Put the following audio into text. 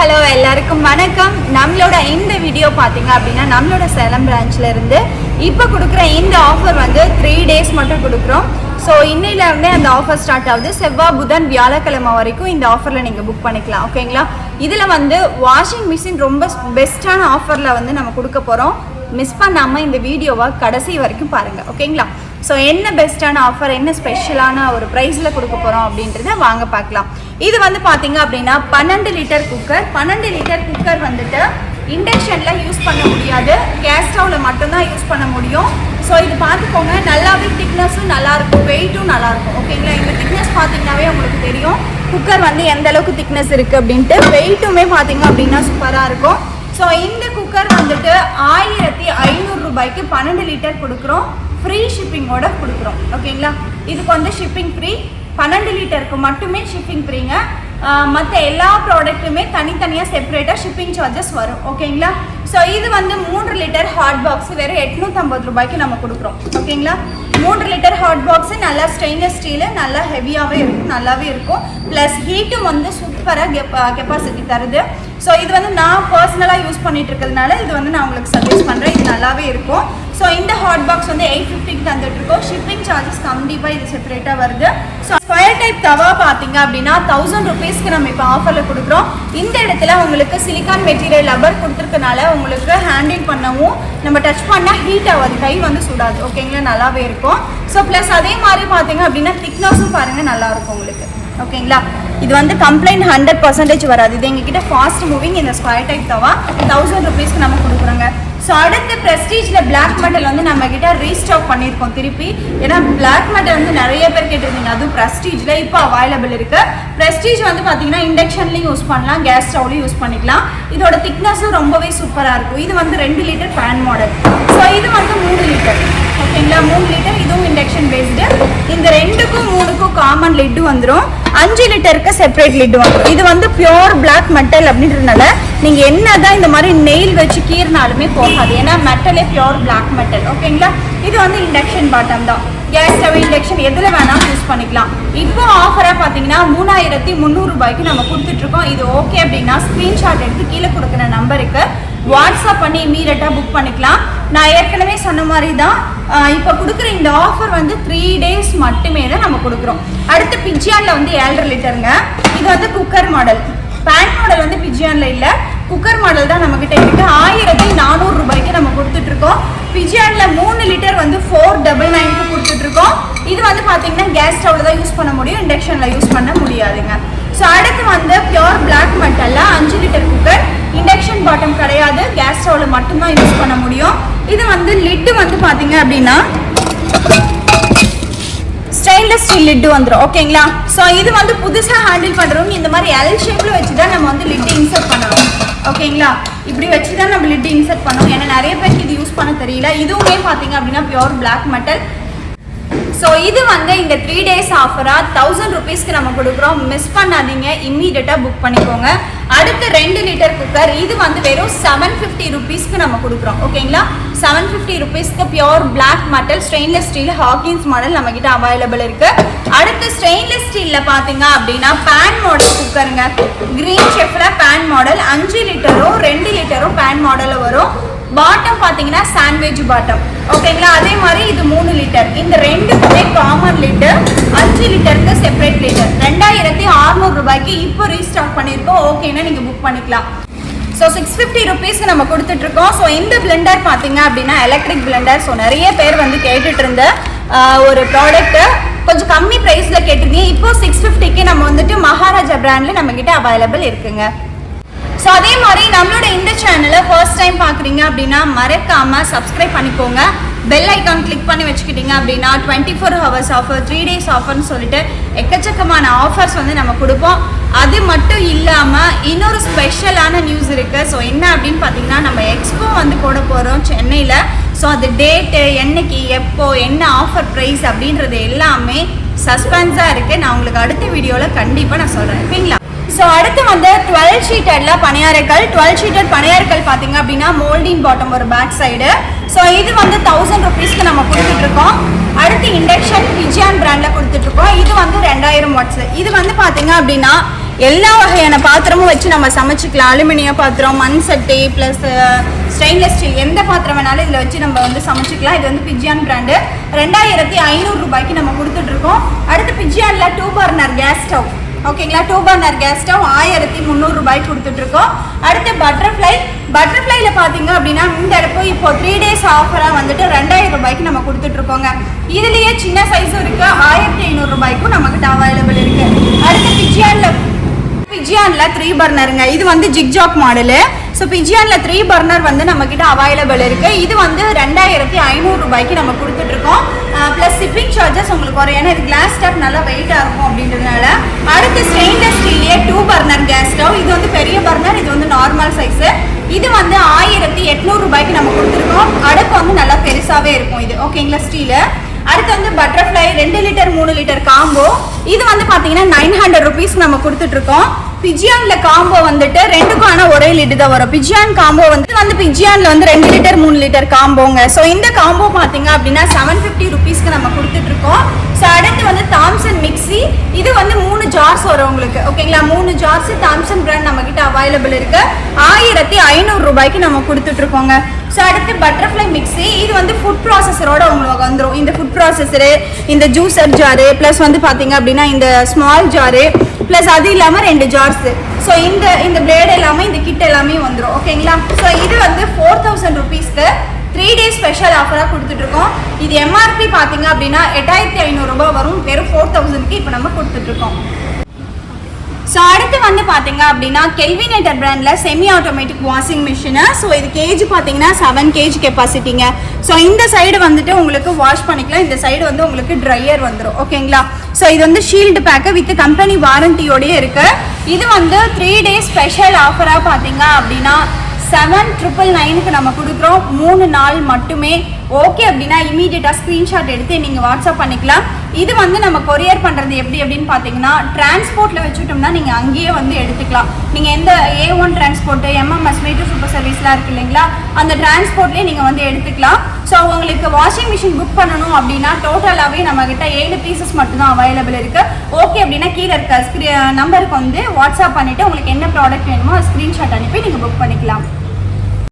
Hello எல்லாருக்கும் வணக்கம். நம்மளோட இந்த வீடியோ பார்த்தீங்க அப்படின்னா நம்மளோட சேலம் பிரான்ச்ல இருந்து இப்போ கொடுக்குற இந்த ஆஃபர் வந்து 3 டேஸ் மட்டும் கொடுக்குறோம். ஸோ இன்னையிலேருந்தே அந்த ஆஃபர் ஸ்டார்ட் ஆகுது. செவ்வாய் புதன் வியாழக்கிழமை வரைக்கும் இந்த ஆஃபரில் நீங்கள் புக் பண்ணிக்கலாம். ஓகேங்களா? இதில் வந்து வாஷிங் மிஷின் ரொம்ப பெஸ்ட்டான ஆஃபரில் வந்து நம்ம கொடுக்க போகிறோம். மிஸ் பண்ணாமல் இந்த வீடியோவை கடைசி வரைக்கும் பாருங்கள். ஓகேங்களா? ஸோ என்ன பெஸ்ட்டான ஆஃபர், என்ன ஸ்பெஷலான ஒரு ப்ரைஸில் கொடுக்க போகிறோம் அப்படின்றத வாங்க பார்க்கலாம். இது வந்து பார்த்தீங்க அப்படின்னா 12 லிட்டர் குக்கர். 12 லிட்டர் குக்கர் வந்துட்டு இண்டக்ஷனில் யூஸ் பண்ண முடியாது, கேஸ் ஸ்டவ்வில் மட்டும்தான் யூஸ் பண்ண முடியும். ஸோ இது பார்த்துக்கோங்க, நல்லாவே திக்னஸும் நல்லாயிருக்கும், வெயிட்டும் நல்லாயிருக்கும். ஓகேங்களா? இந்த திக்னஸ் பார்த்தீங்கன்னாவே உங்களுக்கு தெரியும் குக்கர் வந்து எந்த அளவுக்கு திக்னஸ் இருக்குது அப்படின்ட்டு. வெயிட்டுமே பார்த்தீங்க அப்படின்னா சூப்பராக இருக்கும். ஸோ இந்த குக்கர் வந்துட்டு 1500 ரூபாய்க்கு 12 லிட்டர் கொடுக்குறோம். ஃப்ரீ ஷிப்பிங்கோட கொடுக்குறோம். ஓகேங்களா? இதுக்கு வந்து ஷிப்பிங் ஃப்ரீ. 12 லிட்டருக்கு மட்டுமே ஷிப்பிங் ஃப்ரீங்க. மற்ற எல்லா ப்ராடக்ட்டுமே தனித்தனியாக செப்பரேட்டாக ஷிப்பிங் சார்ஜஸ் வரும். ஓகேங்களா? ஸோ இது வந்து 3 லிட்டர் ஹாட் பாக்ஸ் வெறும் 850 ரூபாய்க்கு நம்ம கொடுக்குறோம். ஓகேங்களா? 3 லிட்டர் ஹாட் பாக்ஸு நல்லா ஸ்டெயின்லெஸ் ஸ்டீலு, நல்லா ஹெவியாகவே இருக்கும், நல்லாவே இருக்கும். ப்ளஸ் ஹீட்டும் வந்து சூப்பராக கெப்பாசிட்டி தருது. ஸோ இது வந்து நான் பர்சனலாக யூஸ் பண்ணிட்டு இருக்கிறதுனால இது வந்து நான் உங்களுக்கு சஜெஸ்ட் பண்ணுறேன். இது நல்லாவே இருக்கும். ஸோ இந்த ஹாட் பாக்ஸ் வந்து 850க்கு தந்துட்டுருக்கோம். ஷிப்பிங் சார்ஜஸ் கண்டிப்பாக இது செப்பரேட்டாக வருது. ஸோ ஸ்கொயர் டைப் தவா பார்த்தீங்க அப்படின்னா 1000 ருபீஸ்க்கு நம்ம இப்போ ஆஃபரில் கொடுக்குறோம். இந்த இடத்துல உங்களுக்கு சிலிக்கான் மெட்டீரியல் ரப்பர் கொடுத்துருக்கனால உங்களுக்கு ஹேண்டில் பண்ணவும் நம்ம டச் பண்ணால் ஹீட் ஆகாது, கை வந்து சுடாது. ஓகேங்களா? நல்லாவே இருக்கும். ஸோ ப்ளஸ் அதே மாதிரி பார்த்தீங்க அப்படின்னா திக்னஸும் பாருங்கள் நல்லாயிருக்கும் உங்களுக்கு. ஓகேங்களா? இது வந்து கம்ப்ளைண்ட் 100% வராது. இது எங்ககிட்ட ஃபாஸ்ட் மூவிங் இந்த ஸ்கொயர் டைப் தவா 1000 ருபீஸ்க்கு நம்ம கொடுக்குறோங்க. ஸோ அடுத்து ப்ரெஸ்டீஜில் பிளாக் மெட்டல் வந்து நம்மக்கிட்ட ரீஸ்டாக் பண்ணியிருக்கோம் திருப்பி. ஏன்னா பிளாக் மெட்டல் வந்து நிறைய பேர் கேட்டிருந்தீங்க, அதுவும் ப்ரெஸ்டீஜில் இப்போ அவைலபிள் இருக்குது. ப்ரெஸ்டீஜ் வந்து பார்த்தீங்கன்னா இண்டக்ஷன்லையும் யூஸ் பண்ணலாம், கேஸ் ஸ்டவ்லையும் யூஸ் பண்ணிக்கலாம். இதோட திக்னஸும் ரொம்பவே சூப்பராக இருக்கும். இது வந்து 2 லிட்டர் பேன் மாடல். ஸோ இது வந்து 3 லிட்டர். ஓகேங்களா? 3 லிட்டர், இதுவும் இண்டக்ஷன் பேஸ்டு. இந்த 2க்கும் 3க்கும் காமன் லிட்டு வந்துடும். 5 லிட்டருக்கு செப்பரேட் லிட்டு வந்துடும். இது வந்து பியோர் பிளாக் மெட்டல் அப்படின்றதுனால நீங்கள் என்னதான் இந்த மாதிரி நெயில் வச்சு கீறினாலுமே போகாது. ஏன்னா மெட்டலே பியோர் பிளாக் மெட்டல். ஓகேங்களா? இது வந்து இண்டக்ஷன் பாட்டம் தான். கேஸ் ஸ்டவ், இண்டக்ஷன் எதில் வேணாலும் யூஸ் பண்ணிக்கலாம். இப்போ ஆஃபராக பார்த்தீங்கன்னா 3300 ரூபாய்க்கு நம்ம கொடுத்துட்ருக்கோம். இது ஓகே அப்படின்னா ஸ்க்ரீன்ஷாட் எடுத்து கீழே கொடுக்குற நம்பருக்கு வாட்ஸ்அப் பண்ணி இமீடியட்டாக புக் பண்ணிக்கலாம். நான் ஏற்கனவே சொன்ன மாதிரி தான் இப்போ கொடுக்குற இந்த ஆஃபர் வந்து 3 டேஸ் மட்டுமே தான் நம்ம கொடுக்குறோம். அடுத்து பிஜியானில் வந்து 7.5 லிட்டருங்க. இது வந்து குக்கர் மாடல். பேன் மாடல் வந்து பிஜியானில் இல்லை, குக்கர் மாடல் தான் நம்மக்கிட்ட இருக்குது. 1400 ரூபாய்க்கு நம்ம கொடுத்துட்ருக்கோம். பிஜியானில் 3 லிட்டர் வந்து 499க்கு கொடுத்துட்ருக்கோம். இது வந்து பார்த்தீங்கன்னா கேஸ் ஸ்டவ்வில் தான் யூஸ் பண்ண முடியும், இண்டக்ஷனில் யூஸ் பண்ண முடியாதுங்க. ஸோ அடுத்து வந்து பியோர் பிளாக் மெட்டலில் 5 லிட்டர் குக்கர். இண்டக்ஷன் பாட்டம் கிடையாது, கேஸ் ஸ்டவ்வில் மட்டும்தான் யூஸ் பண்ண முடியும். இது வந்து லிட்டு வந்து பார்த்தீங்க அப்படின்னா ஸ்டெயின்லெஸ் ஸ்டீல் லிட்டு வந்துடும். ஓகேங்களா? ஸோ இது வந்து புதுசாக ஹேண்டில் பண்ணுறவங்க இந்த மாதிரி எல் ஷேப்பில் வச்சு தான் நம்ம வந்து லிட்டு இன்சர்ட் பண்ணணும். ஓகேங்களா? இப்படி வச்சு தான் நம்ம லிட்டு இன்சர்ட் பண்ணணும். ஏன்னா நிறைய பேருக்கு இது யூஸ் பண்ண தெரியல. இதுவுமே பார்த்தீங்க அப்படின்னா பியோர் பிளாக் மெட்டல். ஸோ இது வந்து இந்த 3 டேஸ் ஆஃபராக 1000 ருபீஸ்க்கு நம்ம கொடுக்குறோம். மிஸ் பண்ணாதீங்க, இம்மீடியட்டாக புக் பண்ணிக்கோங்க. அடுத்து 2 லிட்டர் குக்கர். இது வந்து வெறும் 750 ருபீஸ்க்கு நம்ம கொடுக்குறோம். ஓகேங்களா? 750 ருபீஸ்க்கு pure black metal stainless steel Hawkins model நம்மக்கிட்ட அவைலபிள் இருக்குது. அடுத்து ஸ்டெயின்லெஸ் ஸ்டீலில் பார்த்தீங்க அப்படின்னா பேன் மாடல் குக்கருங்க. க்ரீன் ஷெஃபில் பேன் மாடல் 5 லிட்டரும் 2 லிட்டரும் பேன் மாடலில் வரும். பாட்டம் பார்த்தீங்கன்னா சாண்ட்விச் பாட்டம். ஓகேங்களா? அதே மாதிரி இது 3 லிட்டர். இந்த 2க்குமே காமன் லிட்டர். 5 லிட்டருக்கு செப்பரேட் லிட்டர். 2600 ரூபாய்க்கு இப்போ ரீஸ்டாக் பண்ணியிருக்கோம். ஓகேன்னா நீங்கள் புக் பண்ணிக்கலாம். ஸோ 650 ருபீஸ்க்கு நம்ம கொடுத்துட்ருக்கோம். ஸோ இந்த பிளெண்டர் பார்த்தீங்க அப்படின்னா எலக்ட்ரிக் பிளெண்டர். ஸோ நிறைய பேர் வந்து கேட்டுட்டு இருந்த ஒரு ப்ராடக்ட்டு கொஞ்சம் கம்மி ப்ரைஸில் கேட்டிருந்தீங்க. இப்போ 650க்கு நம்ம வந்துட்டு மகாராஜா பிராண்டில் நம்மக்கிட்ட அவைலபிள் இருக்குங்க. ஸோ அதே மாதிரி நம்மளோட இந்த சேனலை ஃபர்ஸ்ட் டைம் பார்க்குறீங்க அப்படின்னா மறக்காமல் சப்ஸ்கிரைப் பண்ணிக்கோங்க. பெல் ஐக்கான் கிளிக் பண்ணி வச்சுக்கிட்டீங்க அப்படின்னா 24 ஹவர்ஸ் ஆஃபர், 3 டேஸ் ஆஃபர்னு சொல்லிட்டு எக்கச்சக்கமான ஆஃபர்ஸ் வந்து நம்ம கொடுப்போம். அது மட்டும் இல்லாமல் இன்னொரு ஸ்பெஷலான நியூஸ் இருக்குது. ஸோ என்ன அப்படின்னு பார்த்தீங்கன்னா நம்ம எக்ஸ்போ வந்து போட போகிறோம் சென்னையில். ஸோ அது டேட்டு, என்னைக்கு, எப்போ, என்ன ஆஃபர் ப்ரைஸ் அப்படின்றது எல்லாமே சஸ்பென்ஸாக இருக்குது. நான் உங்களுக்கு அடுத்த வீடியோவில் கண்டிப்பாக நான் சொல்கிறேன். ஓகேங்களா? ஸோ அடுத்து வந்து 12 ஷீட்டடில் பணியாரக்கல். 12 ஷீட்டட் பணியாரக்கல் பார்த்தீங்க அப்படின்னா மோல்டின் பாட்டம் ஒரு பேக் சைடு. ஸோ இது வந்து 1000 ருபீஸ்க்கு நம்ம கொடுத்துட்ருக்கோம். அடுத்து இண்டக்ஷன் பிஜியான் பிராண்டில் கொடுத்துட்ருக்கோம். இது வந்து 2000 வாட்ஸ். இது வந்து பார்த்தீங்க அப்படின்னா எல்லா வகையான பாத்திரமும் வச்சு நம்ம சமைச்சிக்கலாம். அலுமினிய பாத்திரம், மண் சட்டி ப்ளஸ் ஸ்டெயின்லெஸ் ஸ்டீல் எந்த பாத்திரம் வேணாலும் இதில் வச்சு நம்ம வந்து சமைச்சிக்கலாம். இது வந்து பிஜியான் பிராண்டு. 2500 ரூபாய்க்கு நம்ம கொடுத்துட்ருக்கோம். அடுத்து பிஜியானில் 2 பர்னர் கேஸ் ஸ்டவ், ஓகேங்களா, 2 பர்னர் கேஸ் ஸ்டவ் 1300 ரூபாய்க்கு கொடுத்துட்ருக்கோம். அடுத்து பட்டர்ஃப்ளைல பார்த்தீங்க அப்படின்னா இந்த அடுப்பு இப்போ 3 days ஆஃபராக வந்துட்டு 2000 ரூபாய்க்கு நம்ம கொடுத்துட்ருக்கோங்க. இதுலேயே சின்ன சைஸும் இருக்குது, 1500 ரூபாய்க்கும் நம்மக்கிட்ட அவைலபிள் இருக்குது. அடுத்து பிஜியானில் 3 பர்னருங்க. இது வந்து ஜிக்ஜாக் மாடலு. ஸோ பிஜியானில் 3 பர்னர் வந்து நம்மக்கிட்ட அவைலபிள் இருக்குது. இது வந்து 2500 ரூபாய்க்கு நம்ம கொடுத்துட்ருக்கோம். ப்ளஸ் ஷிப்பிங் சார்ஜஸ் உங்களுக்கு வரும், ஏன்னா இது கிளாஸ் ஸ்டவ் நல்லா வெயிட்டாக இருக்கும் அப்படின்றதுனால. அடுத்து ஸ்டெயின்லெஸ் ஸ்டீல்லே 2 பர்னர் கேஸ் ஸ்டவ். இது வந்து பெரிய பர்னர், இது வந்து நார்மல் சைஸு. இது வந்து 1800 ரூபாய்க்கு நம்ம கொடுத்துருக்கோம். அடுப்பு வந்து நல்லா பெருசாகவே இருக்கும் இது, ஓகேங்களா, ஸ்டீலு. அடுத்து வந்து பட்டர்ஃப்ளை 2 லிட்டர் 3 லிட்டர் காம்போ. இது வந்து பார்த்தீங்கன்னா 900 ருபீஸ் நம்ம கொடுத்துட்ருக்கோம். பிஜியான்ல காம்போ வந்துட்டு 2க்கான ஒரே லிட்டு தான் வரும். பிஜியான் காம்போ வந்து பிஜியான்ல வந்து 2 லிட்டர் 3 லிட்டர் காம்போங்க. ஸோ இந்த காம்போ பார்த்தீங்க அப்படின்னா 750 ருபீஸ்க்கு நம்ம கொடுத்துட்ருக்கோம். ஸோ அடுத்து வந்து தாம்சன் மிக்சி. இது வந்து 3 ஜார்ஸ் வரும் உங்களுக்கு, ஓகேங்களா, 3 ஜார்ஸ் தாம்சன் பிராண்ட் நம்ம கிட்ட அவைலபிள் இருக்கு. 1500 ரூபாய்க்கு நம்ம கொடுத்துட்ருக்கோங்க. ஸோ அடுத்து பட்டர்ஃப்ளை மிக்சி. இது வந்து ஃபுட் ப்ராசஸரோட உங்களுக்கு வந்துடும். இந்த ஃபுட் ப்ராசஸரு, இந்த ஜூஸர் ஜாரு, ப்ளஸ் வந்து பார்த்தீங்க அப்படின்னா இந்த ஸ்மால் ஜாரு, ப்ளஸ் அது இல்லாமல் 2 ஜார்ஸு. ஸோ இந்த பிளேட் எல்லாமே இந்த கிட் எல்லாமே வந்துடும், ஓகேங்களா. ஸோ இது வந்து 4000 ருபீஸ்க்கு 3 days ஸ்பெஷல் ஆஃபராக கொடுத்துட்ருக்கோம். இது எம்ஆர்பி பார்த்தீங்க அப்படின்னா 8500 ரூபாய் வரும். வெறும் 4000க்கு இப்போ நம்ம கொடுத்துட்ருக்கோம். ஸோ அடுத்து வந்து பார்த்தீங்க அப்படின்னா கெல்வினேட்டர் பிராண்டில் semi automatic washing machine. So இது கேஜி பார்த்தீங்கன்னா 7 kg கெப்பாசிட்டிங்க. ஸோ இந்த சைடு வந்துட்டு உங்களுக்கு வாஷ் பண்ணிக்கலாம், இந்த சைடு வந்து உங்களுக்கு ட்ரையர் வந்துடும், ஓகேங்களா. ஸோ இது வந்து ஷீல்டு பேக்கு வித் கம்பெனி வாரண்டியோடய இருக்குது. இது வந்து 3 days ஸ்பெஷல் ஆஃபராக பார்த்தீங்க அப்படின்னா 7999க்கு நம்ம கொடுக்குறோம். 3 நாள் மட்டுமே. ஓகே அப்படின்னா இமீடியட்டாக ஸ்க்ரீன்ஷாட் எடுத்து நீங்கள் வாட்ஸ்அப் பண்ணிக்கலாம். இது வந்து நம்ம கொரியர் பண்ணுறது எப்படி அப்படின்னு பார்த்தீங்கன்னா டிரான்ஸ்போர்ட்டில் வச்சுட்டோம்னா நீங்கள் அங்கேயே வந்து எடுத்துக்கலாம். நீங்கள் எந்த A1 transport, MMS meter super சர்வீஸ்லாம் இருக்குது இல்லைங்களா, அந்த டிரான்ஸ்போர்ட்லேயே நீங்கள் வந்து எடுத்துக்கலாம். ஸோ உங்களுக்கு வாஷிங் மிஷின் புக் பண்ணணும் அப்படின்னா டோட்டலாகவே நம்மக்கிட்ட 7 பீசஸ் மட்டும்தான் அவைலபிள் இருக்குது. ஓகே அப்படின்னா கீழே இருக்க நம்பருக்கு வந்து வாட்ஸ்அப் பண்ணிவிட்டு உங்களுக்கு என்ன ப்ராடக்ட் வேணுமோ ஸ்க்ரீன்ஷாட் அனுப்பி நீங்கள் புக் பண்ணிக்கலாம்.